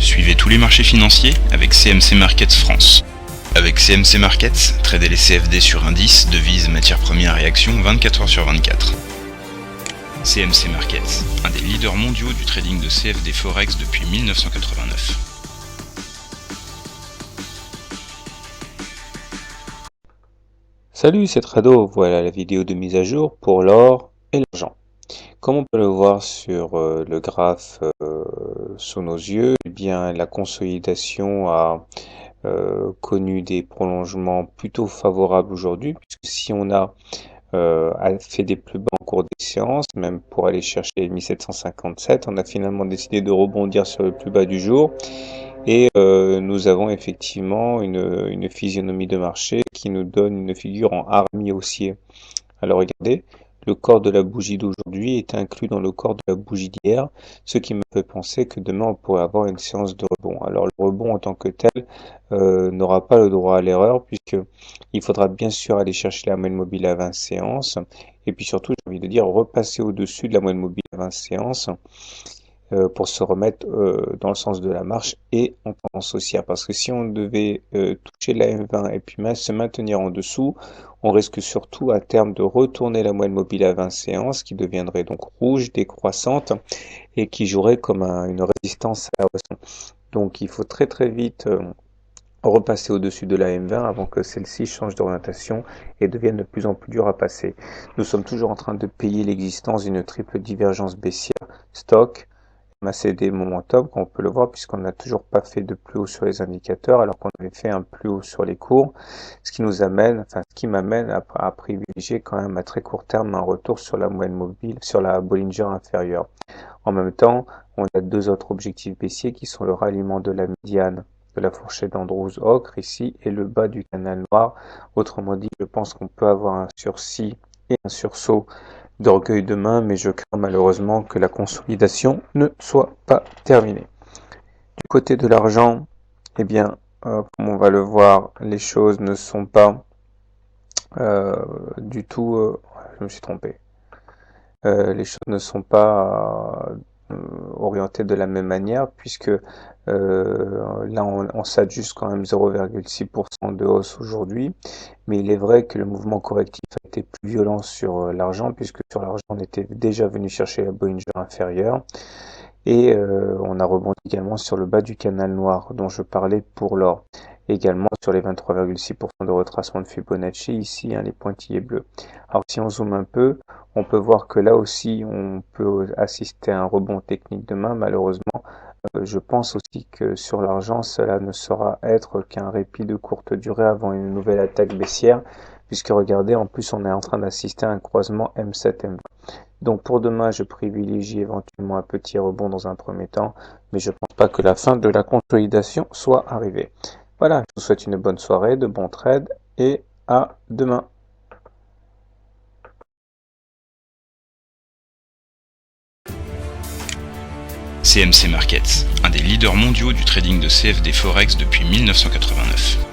Suivez tous les marchés financiers avec CMC Markets France. Avec CMC Markets, tradez les CFD sur indices, devises, matières premières et actions 24 heures sur 24. CMC Markets, un des leaders mondiaux du trading de CFD Forex depuis 1989. Salut, c'est Trado, voilà la vidéo de mise à jour pour l'or et l'argent. Comme on peut le voir sur le graphe sous nos yeux, eh bien la consolidation a connu des prolongements plutôt favorables aujourd'hui, puisque si on a fait des plus bas en cours des séances, même pour aller chercher les 1757, on a finalement décidé de rebondir sur le plus bas du jour. Et nous avons effectivement une physionomie de marché qui nous donne une figure en harmi haussier. Alors regardez, le corps de la bougie d'aujourd'hui est inclus dans le corps de la bougie d'hier, ce qui me fait penser que demain on pourrait avoir une séance de rebond. Alors le rebond en tant que tel n'aura pas le droit à l'erreur, puisque il faudra bien sûr aller chercher la moyenne mobile à 20 séances, et puis surtout j'ai envie de dire repasser au-dessus de la moyenne mobile à 20 séances, pour se remettre dans le sens de la marche et en tendance haussière. Parce que si on devait toucher la M20 et puis se maintenir en dessous, on risque surtout à terme de retourner la moyenne mobile à 20 séances qui deviendrait donc rouge, décroissante et qui jouerait comme une résistance à la hausse. Donc il faut très très vite repasser au-dessus de la M20 avant que celle-ci change d'orientation et devienne de plus en plus dure à passer. Nous sommes toujours en train de payer l'existence d'une triple divergence baissière stock, MACD momentum, comme on peut le voir, puisqu'on n'a toujours pas fait de plus haut sur les indicateurs, alors qu'on avait fait un plus haut sur les cours, ce qui m'amène à privilégier quand même à très court terme un retour sur la moyenne mobile, sur la Bollinger inférieure. En même temps, on a deux autres objectifs baissiers qui sont le ralliement de la médiane de la fourchette d'Andrews-Ocre ici et le bas du canal noir. Autrement dit, je pense qu'on peut avoir un sursis et un sursaut d'orgueil demain, mais je crains malheureusement que la consolidation ne soit pas terminée. Du côté de l'argent, eh bien, comme on va le voir, les choses ne sont pas du tout... je me suis trompé. Les choses ne sont pas orientées de la même manière, puisque là on s'ajuste quand même 0,6% de hausse aujourd'hui, mais il est vrai que le mouvement correctif a été plus violent sur l'argent, puisque sur l'argent on était déjà venu chercher la Bollinger inférieure, et on a rebondi également sur le bas du canal noir dont je parlais pour l'or. Également sur les 23,6% de retracement de Fibonacci, ici les pointillés bleus. Alors si on zoome un peu, on peut voir que là aussi on peut assister à un rebond technique demain. Malheureusement, je pense aussi que sur l'argent, cela ne sera être qu'un répit de courte durée avant une nouvelle attaque baissière, puisque regardez, en plus on est en train d'assister à un croisement M7-M20. Donc pour demain, je privilégie éventuellement un petit rebond dans un premier temps, mais je ne pense pas que la fin de la consolidation soit arrivée. Voilà, je vous souhaite une bonne soirée, de bons trades et à demain. CMC Markets, un des leaders mondiaux du trading de CFD Forex depuis 1989.